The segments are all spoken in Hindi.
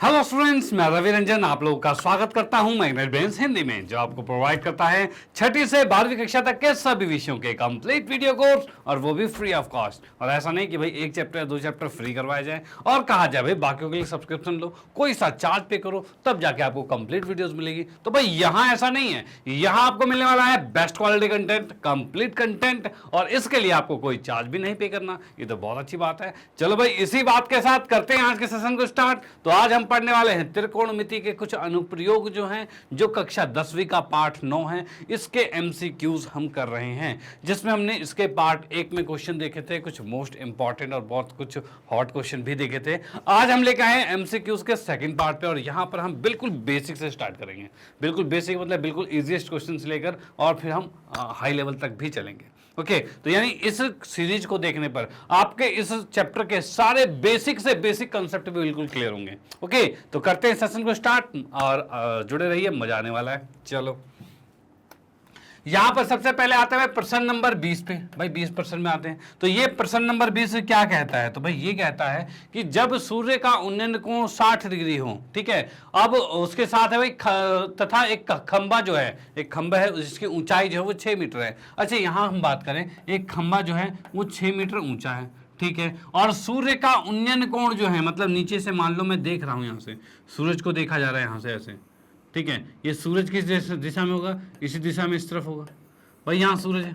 हेलो स्टूडेंट्स, मैं रवि रंजन आप लोगों का स्वागत करता हूं मैग्नेट ब्रेन्स हिंदी में, जो आपको प्रोवाइड करता है छठी से 12वीं कक्षा तक के सभी विषयों के कंप्लीट वीडियो कोर्स, और वो भी फ्री ऑफ कॉस्ट। और ऐसा नहीं कि भाई एक चैप्टर या दो चैप्टर फ्री करवाए जाए और कहा जाए भाई बाकियों के लिए सब्सक्रिप्शन लो, कोई सा चार्ज पे करो तब जाके आपको कंप्लीट वीडियोस मिलेगी। तो भाई यहाँ ऐसा नहीं है, यहाँ आपको मिलने वाला है best quality content, complete content, और इसके लिए आपको कोई चार्ज भी नहीं पे करना। ये तो बहुत अच्छी बात है। चलो भाई इसी बात के साथ करते हैं आज के सेशन को स्टार्ट। तो आज हम पढ़ने वाले हैं त्रिकोणमिति के कुछ अनुप्रयोग जो हैं, जो कक्षा 10वीं का पार्ट 9 है, इसके एमसीक्यूज हम कर रहे हैं, जिसमें हमने इसके पार्ट 1 में क्वेश्चन देखे थे, कुछ मोस्ट इंपॉर्टेंट और बहुत कुछ हॉट क्वेश्चन भी देखे थे। आज हम लेकर आए एमसीक्यूज के सेकंड पार्ट पे, और यहां पर हम बिल्कुल बेसिक से स्टार्ट करेंगे। बिल्कुल बेसिक मतलब बिल्कुल इजीएस्ट क्वेश्चन से लेकर और फिर हम हाई लेवल तक भी चलेंगे। ओके तो यानी इस सीरीज को देखने पर आपके इस चैप्टर के सारे बेसिक से बेसिक कंसेप्ट भी बिल्कुल क्लियर होंगे। ओके तो करते हैं सेशन को स्टार्ट, और जुड़े रहिए, मजा आने वाला है। चलो यहां पर सबसे पहले आते हैं प्रश्न नंबर 20 पे। भाई 20% में आते हैं। तो ये प्रश्न नंबर 20 क्या कहता है? तो भाई ये कहता है कि जब सूर्य का उन्नयन कोण 60 डिग्री हो, ठीक है, अब उसके साथ है भाई तथा एक खंबा जो है, एक खंबा है जिसकी ऊंचाई जो है वो 6 मीटर है। अच्छा यहां हम बात करें, एक खंबा जो है वो 6 मीटर ऊंचा है, ठीक है, और सूर्य का उन्नयन कोण जो है, मतलब नीचे से मान लो मैं देख रहा हूं, यहां से सूरज को देखा जा रहा है, यहां से ऐसे, ठीक है, ये सूरज किस दिशा में होगा? इसी दिशा में, इस तरफ होगा। भाई यहां सूरज है,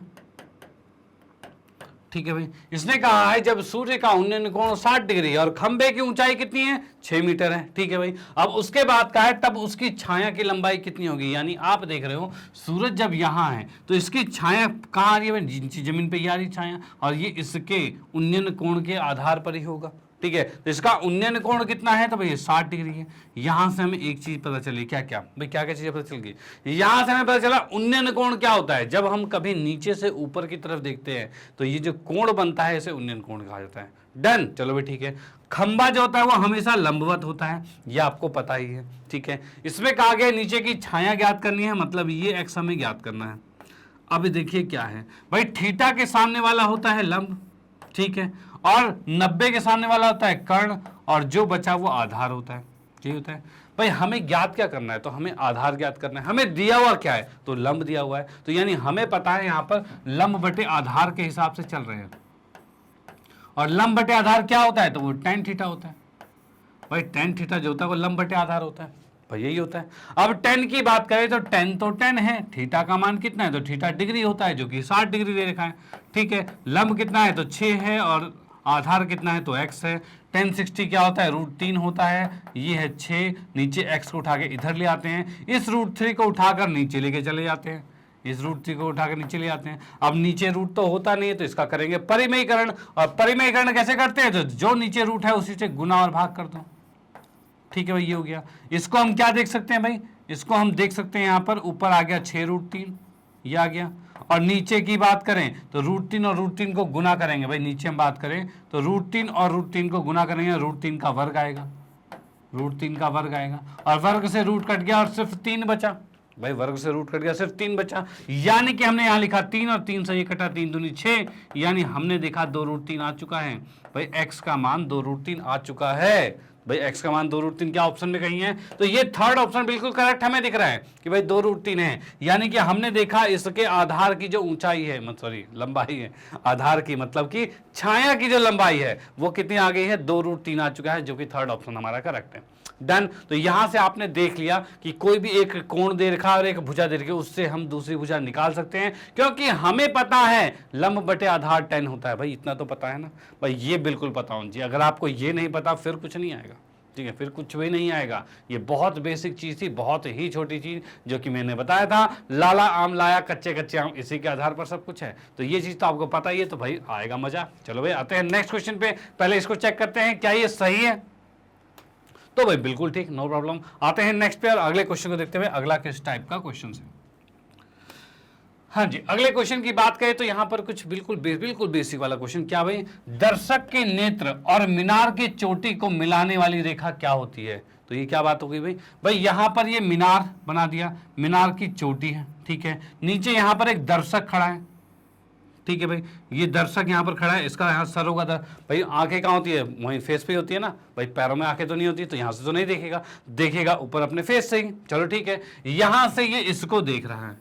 ठीक है भाई। इसने कहा है जब सूर्य का उन्नयन कोण 60 डिग्री और खंबे की ऊंचाई कितनी है? 6 मीटर है, ठीक है भाई। अब उसके बाद का है तब उसकी छाया की लंबाई कितनी होगी? यानी आप देख रहे हो सूरज जब यहां है तो इसकी छाया कहां आ रही है? जमीन पे ही आ रही छाया, और ये इसके उन्नयन कोण के आधार पर ही होगा, ठीक है। तो इसका उन्नयन कोण कितना है? तो भाई 60 डिग्री है। यहां से हमें एक चीज पता चली, क्या क्या भाई, क्या क्या चीजें पता चल गई? यहां से हमें पता चला उन्नयन कोण क्या होता है। जब हम कभी नीचे से ऊपर की तरफ देखते हैं तो ये जो कोण बनता है इसे उन्नयन कोण कहा जाता है। डन, चलो भाई ठीक है। खंबा जो होता है वो हमेशा लंबवत होता है, ये आपको पता ही है, ठीक है। इसमें कहा गया नीचे की छाया ज्ञात करनी है, मतलब ये एक्स हमें ज्ञात करना है। अब देखिए क्या है भाई, थीटा के सामने वाला होता है लंब, ठीक है, और 90 के सामने वाला होता है कर्ण, और जो बचा वो आधार होता है, ठीक होता है। भाई हमें ज्ञात क्या करना है? तो हमें आधार ज्ञात करना है। हमें दिया हुआ क्या है? तो लंब दिया हुआ है। तो यानी हमें पता है यहां पर लंब बटे आधार के हिसाब से चल रहे हैं, और लंब बटे आधार क्या होता है? तो वो tan थीटा होता है। भाई tan थीटा जो होता है वो लंब बटे आधार होता है, भाई यही होता है। अब tan की बात करें तो tan है, थीटा का मान कितना है? तो थीटा डिग्री होता है, जो कि 60 डिग्री दे रखा है, ठीक है। लंब कितना है? तो 6 है, और आधार कितना है? तो x है। tan 60 क्या होता है? √3 होता है, ये है 6, नीचे x को उठा के इधर ले आते हैं, इस √3 को उठाकर नीचे लेके चले जाते हैं, इस √3 को उठाकर नीचे ले आते हैं। अब नीचे रूट तो होता नहीं है, तो इसका करेंगे परिमेयीकरण, और परिमेयीकरण कैसे करते हैं? तो जो नीचे रूट है उसी से गुना और भाग कर दो, ठीक है भाई, ये हो गया। इसको हम क्या देख सकते हैं भाई? इसको हम देख सकते हैं यहाँ पर ऊपर आ गया 6√3, ये आ गया, और नीचे की बात करें तो √3 और √3 को गुना करेंगे। भाई नीचे हम बात करें तो √3 और √3 को गुना करेंगे, √3 का वर्ग आएगा, √3 का वर्ग आएगा, और वर्ग से रूट कट गया और सिर्फ 3 बचा। भाई वर्ग से रूट कट गया, सिर्फ 3 बचा, यानी कि हमने यहाँ लिखा 3, और 3 से ये कटा, 3 दूनी 6, यानी हमने देखा 2√3 आ चुका है। भाई x का मान 2√3 आ चुका है। भाई x का मान 2√3 क्या ऑप्शन में कहीं है? तो ये थर्ड ऑप्शन बिल्कुल करेक्ट हमें दिख रहा है कि भाई 2√3 है, यानी कि हमने देखा इसके आधार की जो ऊंचाई है, सॉरी लंबाई है, आधार की मतलब कि छाया की जो लंबाई है वो कितनी आ गई है? 2√3 आ चुका है, जो कि थर्ड ऑप्शन हमारा करेक्ट है। डन। तो यहां से आपने देख लिया कि कोई भी एक कोण दे रखा और एक भुजा दे रखी, उससे हम दूसरी भुजा निकाल सकते हैं, क्योंकि हमें पता है लंब बटे आधार tan होता है। भाई इतना तो पता है ना भाई, ये बिल्कुल पता होना चाहिए। अगर आपको ये नहीं पता फिर कुछ नहीं आएगा, ठीक है, फिर कुछ भी नहीं आएगा। ये बहुत बेसिक चीज थी, बहुत ही छोटी चीज, जो कि मैंने बताया था, लाला आम लाया कच्चे कच्चे आम, इसी के आधार पर सब कुछ है। तो ये चीज तो आपको पता ही है, तो भाई आएगा मजा। चलो भाई आते हैं नेक्स्ट क्वेश्चन पे, पहले इसको चेक करते हैं क्या ये सही है। तो भाई बिल्कुल ठीक, नो प्रॉब्लम। आते हैं नेक्स्ट पे और अगले क्वेश्चन को देखते हुए, अगला किस टाइप का क्वेश्चन है। हाँ जी, अगले क्वेश्चन की बात करें तो यहां पर कुछ बिल्कुल बेसिक वाला क्वेश्चन। क्या भाई? दर्शक के नेत्र और मीनार की चोटी को मिलाने वाली रेखा क्या होती है? तो ये क्या बात होगी भाई? भाई यहां पर ये मीनार बना दिया, मीनार की चोटी है, ठीक है, नीचे यहां पर एक दर्शक खड़ा है, ठीक है भाई, ये दर्शक यहाँ पर खड़ा है, इसका यहाँ सर होगा भाई, आंखें कहाँ होती है, वहीं फेस पे होती है ना भाई, पैरों में आंखें तो नहीं होती, तो यहाँ से तो नहीं देखेगा, देखेगा ऊपर अपने फेस से ही। चलो ठीक है, यहाँ से ये इसको देख रहा है,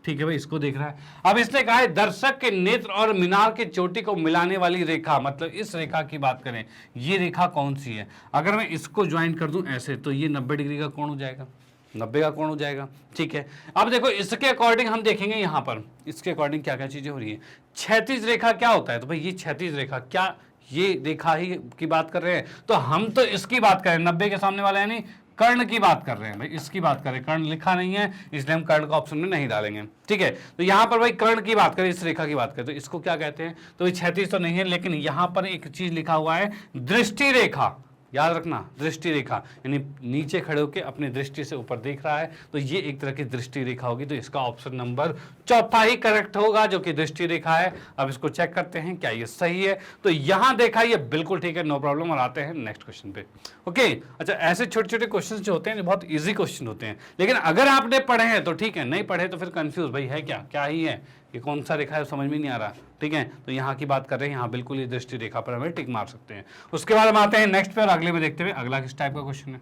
ठीक है भाई, इसको देख रहा है। अब इसने कहा है दर्शक के नेत्र और मीनार की चोटी को मिलाने वाली रेखा, मतलब इस रेखा की बात करें, ये रेखा कौन सी है। अगर मैं इसको ज्वाइन कर दूं ऐसे, तो ये 90 डिग्री का कोण हो जाएगा, 90 का कोण हो जाएगा, ठीक है। अब देखो इसके अकॉर्डिंग हम देखेंगे यहाँ पर, इसके अकॉर्डिंग क्या क्या चीजें हो रही है। क्षैतिज रेखा क्या होता है, तो भाई ये क्षैतिज रेखा, क्या ये रेखा ही की बात कर रहे हैं, तो हम तो इसकी बात करें, 90 के सामने वाला, यानी कर्ण की बात कर रहे हैं भाई, इसकी बात करें, कर्ण लिखा नहीं है इसलिए हम कर्ण का ऑप्शन में नहीं डालेंगे, ठीक है। तो यहाँ पर भाई कर्ण की बात करें, इस रेखा की बात करें, तो इसको क्या कहते हैं, तो ये क्षैतिज तो नहीं है, लेकिन यहाँ पर एक चीज लिखा हुआ है दृष्टि रेखा, याद रखना, दृष्टि रेखा, यानी नीचे खड़े होकर अपनी दृष्टि से ऊपर देख रहा है, तो ये एक तरह की दृष्टि रेखा होगी, तो इसका ऑप्शन नंबर चौथा ही करेक्ट होगा, जो कि दृष्टि रेखा है। अब इसको चेक करते हैं क्या ये सही है, तो यहां देखा ये बिल्कुल ठीक है, नो प्रॉब्लम। और आते हैं नेक्स्ट क्वेश्चन पे। ओके, अच्छा, ऐसे छोटे छोटे क्वेश्चन जो होते हैं जो बहुत ईजी क्वेश्चन होते हैं, लेकिन अगर आपने पढ़े हैं तो ठीक है, नहीं पढ़े तो फिर कंफ्यूज, भाई है क्या, क्या ही है, ये कौन सा रेखा है, समझ में नहीं आ रहा, ठीक है। तो यहाँ की बात कर रहे हैं, यहाँ बिल्कुल ये दृष्टि रेखा पर हमें टिक मार सकते हैं। उसके बाद हम आते हैं नेक्स्ट पे, और अगले में देखते हुए अगला किस टाइप का क्वेश्चन है।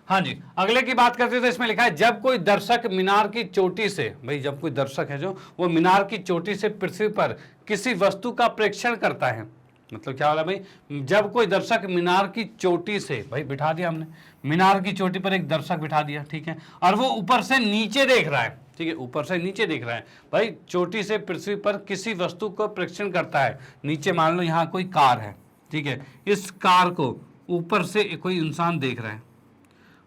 हाँ जी, अगले की बात करते हैं, तो इसमें लिखा है जब कोई दर्शक मीनार की चोटी से, भाई जब कोई दर्शक है जो, वो मीनार की चोटी से पृथ्वी पर किसी वस्तु का प्रेक्षण करता है, मतलब क्या वाला भाई, जब कोई दर्शक मीनार की चोटी से, भाई बिठा दिया हमने, मीनार की चोटी पर एक दर्शक बिठा दिया, ठीक है, और वो ऊपर से नीचे देख रहा है, ठीक है, ऊपर से नीचे देख रहा है, भाई चोटी से पृथ्वी पर किसी वस्तु को प्रेक्षण करता है, नीचे मान लो यहाँ कोई कार है, ठीक है, इस कार को ऊपर से कोई इंसान देख रहा है,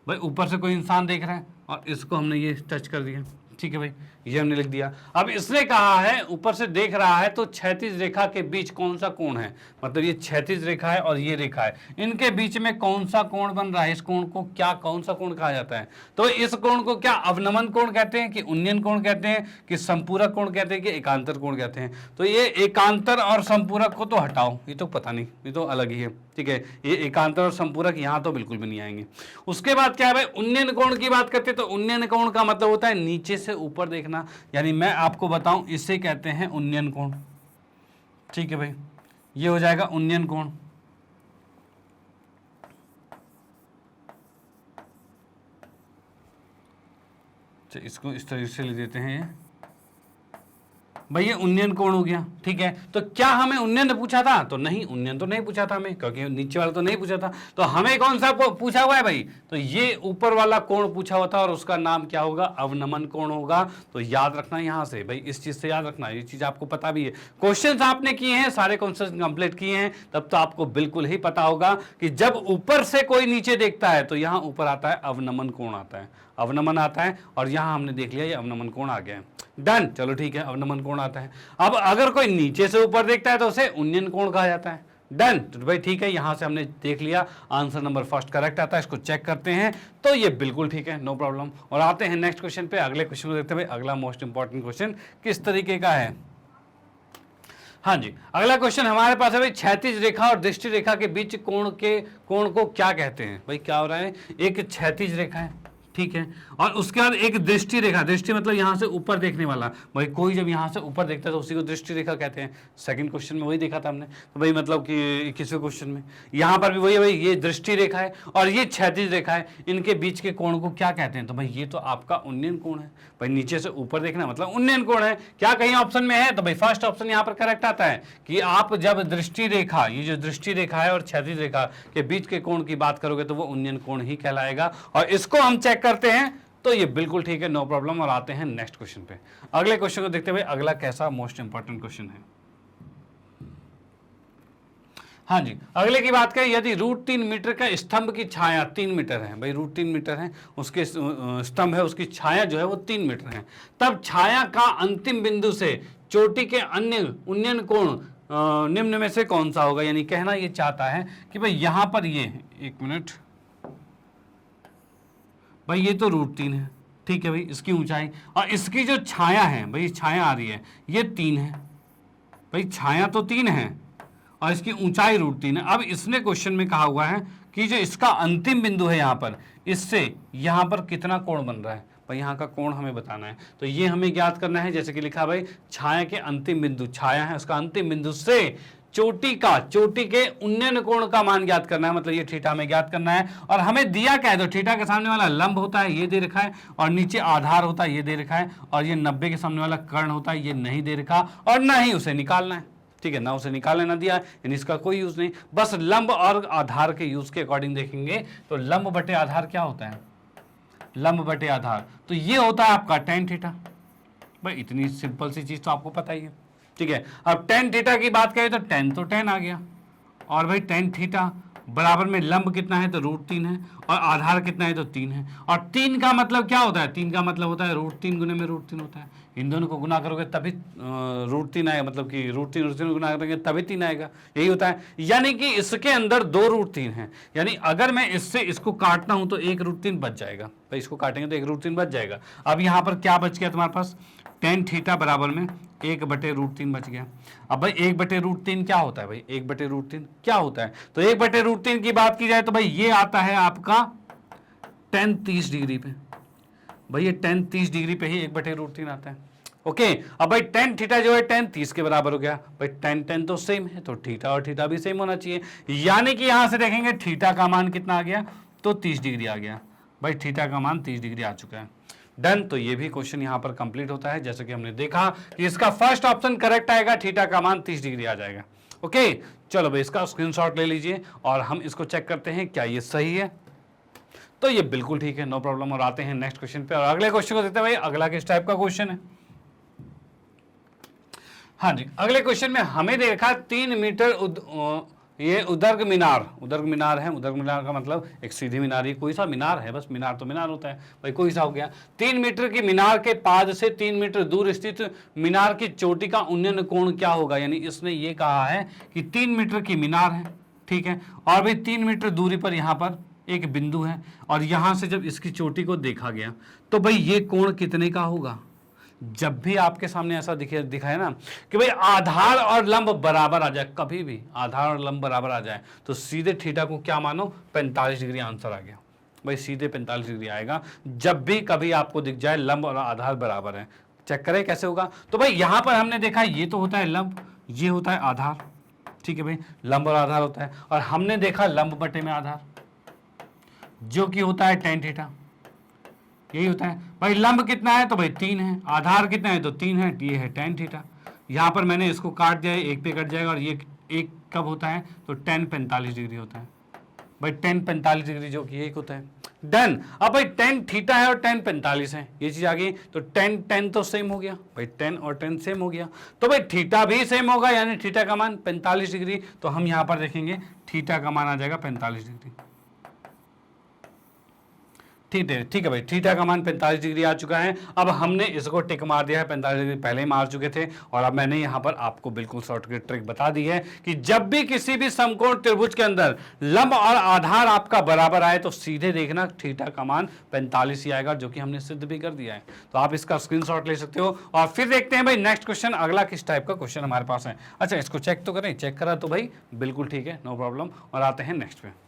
भाई ऊपर से कोई इंसान देख रहा है, और इसको हमने ये टच कर दिया, ठीक है भाई, ये हमने लिख दिया। अब इसने कहा है ऊपर से देख रहा है, तो क्षैतिज रेखा के बीच कौन सा कोण है, मतलब ये क्षैतिज रेखा है और ये रेखा है, इनके बीच में कौन सा कोण बन रहा है, इस कोण को क्या, कौन सा कोण कहा जाता है, तो इस कोण को क्या अवनमन कोण कहते हैं, कि उन्नयन कोण कहते हैं, कि संपूरक कोण कहते हैं, कि एकांतर कोण कहते हैं। तो ये एकांतर और संपूरक को तो हटाओ, ये तो पता नहीं, ये तो अलग ही है, ठीक है, ये एकांतर और संपूरक यहाँ तो बिल्कुल भी नहीं आएंगे। उसके बाद क्या है भाई, उन्नयन कोण की बात करते हैं, तो उन्नयन कोण का मतलब होता है नीचे से ऊपर देखना, यानी मैं आपको बताऊं, इसे कहते हैं उन्नयन कोण, ठीक है भाई, ये हो जाएगा उन्नयन कोण। इसको इस तरह से लिख देते हैं, ये भाई ये उन्नयन कोण हो गया, ठीक है। तो क्या हमें उन्नयन पूछा था, तो नहीं, उन्नयन तो नहीं पूछा था हमें, क्योंकि नीचे वाला तो नहीं पूछा था, तो हमें कौन सा पूछा हुआ है भाई, तो ये ऊपर वाला कोण पूछा हुआ था, और उसका नाम क्या होगा, अवनमन कोण होगा। तो याद रखना यहाँ से भाई, इस चीज से याद रखना, ये चीज आपको पता भी है, क्वेश्चन आपने किए हैं, सारे क्वेश्चन कंप्लीट किए हैं, तब तो आपको बिल्कुल ही पता होगा कि जब ऊपर से कोई नीचे देखता है, तो यहाँ ऊपर आता है अवनमन कोण आता है, अवनमन आता है, और यहाँ हमने देख लिया ये अवनमन कोण आ गया है, डन, चलो ठीक है, अवनमन कोण आता है। अब अगर कोई नीचे से ऊपर देखता है तो उसे उन्नयन कोण कहा जाता है, डन, तो भाई ठीक है, यहां से हमने देख लिया, आंसर नंबर फर्स्ट करेक्ट आता है, इसको चेक करते हैं, तो ये बिल्कुल ठीक है, नो प्रॉब्लम। और आते हैं नेक्स्ट क्वेश्चन पे, अगले क्वेश्चन को देखते हैं भाई, अगला मोस्ट इंपॉर्टेंट क्वेश्चन किस तरीके का है। हाँ जी, अगला क्वेश्चन हमारे पास है भाई, क्षैतिज रेखा और दृष्टि रेखा के बीच कोण को क्या कहते हैं, भाई क्या हो रहा है, एक क्षैतिज रेखा है, ठीक है, और उसके बाद एक दृष्टि रेखा, दृष्टि मतलब यहां से ऊपर देखने वाला, भाई कोई जब यहां से ऊपर देखता है तो उसी को दृष्टि रेखा कहते हैं। सेकंड क्वेश्चन में वही देखा था हमने, तो भाई मतलब कि 21वें क्वेश्चन में यहां पर भी वही है भाई, ये दृष्टि रेखा है और ये क्षैतिज रेखा है, इनके बीच के कोण को क्या कहते हैं, तो भाई ये तो आपका उन्नयन कोण है, भाई नीचे से ऊपर देखना मतलब उन्नयन कोण है। क्या कहीं ऑप्शन में है, तो भाई फर्स्ट ऑप्शन यहाँ पर करेक्ट आता है, कि आप जब दृष्टि रेखा, ये जो दृष्टि रेखा है और क्षैतिज रेखा के बीच के कोण की बात करोगे तो वो उन्नयन कोण ही कहलाएगा, और इसको हम चेक करते हैं, तो ये बिल्कुल ठीक है, नो प्रॉब्लम। और आते हैं नेक्स्ट क्वेश्चन पे, अगले क्वेश्चन को देखते हुए, अगला कैसा मोस्ट इंपॉर्टेंट क्वेश्चन है। हाँ जी, अगले की बात करें, यदि √3 मीटर का स्तंभ की छाया 3 मीटर है, भाई √3 मीटर है, उसके स्तंभ है, उसकी छाया जो है वो 3 मीटर है, तब छाया का अंतिम बिंदु से चोटी के अन्य उन्नयन कोण निम्न में से कौन सा होगा। यानी कहना ये चाहता है कि भाई यहां पर ये, एक मिनट भाई, ये तो √3 है, ठीक है भाई, इसकी ऊंचाई, और इसकी जो छाया है भाई, छाया आ रही है, ये 3 है भाई, छाया तो 3 है और इसकी ऊंचाई √3 है। अब इसने क्वेश्चन में कहा हुआ है कि जो इसका अंतिम बिंदु है यहाँ पर, इससे यहाँ पर कितना कोण बन रहा है, भाई यहाँ का कोण हमें बताना है। तो ये हमें ज्ञात करना है, जैसे कि लिखा भाई छाया के अंतिम बिंदु, छाया है उसका अंतिम बिंदु से चोटी के उन्नयन कोण का मान ज्ञात करना है, मतलब ये थीटा हमें ज्ञात करना है। और हमें दिया क्या है, तो थीटा के सामने वाला लंब होता है, ये दे रखा है, और नीचे आधार होता है, ये दे रखा है, और ये 90 के सामने वाला कर्ण होता है, ये नहीं दे रखा, और ना ही उसे निकालना है। ठीक है, ना उसे निकालना ना दिया, यानी इसका कोई यूज नहीं। बस लंब और आधार के यूज के अकॉर्डिंग देखेंगे तो लंब बटे आधार क्या होता है, लंब बटे आधार, तो ये होता है आपका tan थीटा। भाई इतनी सिंपल सी चीज तो आपको पता ही है। ठीक है, अब tan थीटा की बात करें तो tan आ गया, और भाई tan थीटा बराबर में लंब कितना है, तो √3 है, और आधार कितना है, तो 3 है। और 3 का मतलब क्या होता है, 3 का मतलब होता है √3 गुने में √3 होता है। इन दोनों को गुना करोगे तभी √3 आएगा, मतलब कि √3 गुना करेंगे तभी 3 आएगा, यही होता है। यानी कि इसके अंदर 2 √3 हैं, यानी अगर मैं इससे इसको काटना हूं तो 1 √3 बच जाएगा। भाई इसको काटेंगे तो 1 √3 बच जाएगा। अब यहाँ पर क्या बच गया तुम्हारे पास, tan थीटा बराबर में 1/√3 बच गया। अब भाई 1/√3 क्या होता है, भाई 1/√3 क्या होता है, तो 1/√3 की बात की जाए तो भाई ये आता है आपका tan 30 डिग्री पे। भाई ये tan 30 डिग्री पे ही 1/√3 आता है। ओके, अब भाई tan थीटा जो है tan 30 के बराबर हो गया। भाई tan तो सेम है, तो थीटा और थीटा भी सेम होना चाहिए, यानी कि यहां से देखेंगे थीटा का मान कितना आ गया, तो 30 डिग्री आ गया। भाई थीटा का मान 30 डिग्री आ चुका है। डन, तो ये भी क्वेश्चन यहां पर कंप्लीट होता है। जैसे कि हमने देखा कि इसका फर्स्ट ऑप्शन करेक्ट आएगा, थीटा का मान 30 डिग्री आ जाएगा। ओके, चलो भाई इसका स्क्रीनशॉट ले लीजिए और हम इसको चेक करते हैं क्या ये सही है। तो ये बिल्कुल ठीक है, नो प्रॉब्लम। और आते हैं नेक्स्ट क्वेश्चन पे, और अगले क्वेश्चन को देखते हैं। भाई अगला किस टाइप का क्वेश्चन है, हाँ जी, अगले क्वेश्चन में हमें देखा 3 मीटर ये उदर्ग मीनार है। उदर्ग मीनार का मतलब एक सीधी मीनार ही, कोई सा मीनार है, बस मीनार तो मीनार होता है, भाई कोई सा हो गया। 3 मीटर की मीनार के पाद से 3 मीटर दूर स्थित मीनार की चोटी का उन्नयन कोण क्या होगा। यानी इसने ये कहा है कि 3 मीटर की मीनार है, ठीक है, और भाई 3 मीटर दूरी पर यहाँ पर एक बिंदु है, और यहां से जब इसकी चोटी को देखा गया तो भाई ये कोण कितने का होगा। जब भी आपके सामने ऐसा दिखाए ना कि भाई आधार और लंब बराबर आ जाए, कभी भी आधार और लंब बराबर आ जाए तो सीधे थीटा को क्या मानो, 45 डिग्री आंसर आ गया। भाई सीधे 45 डिग्री आएगा जब भी कभी आपको दिख जाए लंब और आधार बराबर है। चेक करें कैसे होगा, तो भाई यहां पर हमने देखा ये तो होता है लंब, ये होता है आधार, ठीक है भाई, लंब और आधार होता है, और हमने देखा लंब बटे में आधार जो कि होता है tan थीटा, यही होता है। भाई लंब कितना है, तो भाई 3 है, आधार कितना है, तो 3 है, ये है tan थीटा। यहाँ पर मैंने इसको काट दिया है, 1 पे कट जाएगा, और ये 1 कब होता है, तो tan 45 डिग्री होता है। भाई tan 45 डिग्री जो कि 1 होता है। डन, अब भाई tan थीटा है और tan 45 है, ये चीज आ गई, तो tan तो सेम हो गया, भाई tan और tan सेम हो गया, तो भाई थीटा भी सेम होगा, यानी थीटा का मान 45 डिग्री। तो हम यहाँ पर देखेंगे थीटा का मान आ जाएगा 45 डिग्री। ठीक है भाई, थीटा का मान 45 डिग्री आ चुका है। अब हमने इसको टिक मार दिया है, 45 डिग्री पहले ही मार चुके थे, और अब मैंने यहाँ पर आपको बिल्कुल शॉर्टकट ट्रिक बता दी है कि जब भी किसी भी समकोण त्रिभुज के अंदर लंब और आधार आपका बराबर आए तो सीधे देखना थीटा का मान 45 ही आएगा, जो कि हमने सिद्ध भी कर दिया है। तो आप इसका स्क्रीनशॉट ले सकते हो, और फिर देखते हैं भाई नेक्स्ट क्वेश्चन अगला किस टाइप का क्वेश्चन हमारे पास है। अच्छा, इसको चेक तो करें, चेक करा तो भाई बिल्कुल ठीक है, नो प्रॉब्लम। और आते हैं नेक्स्ट पे।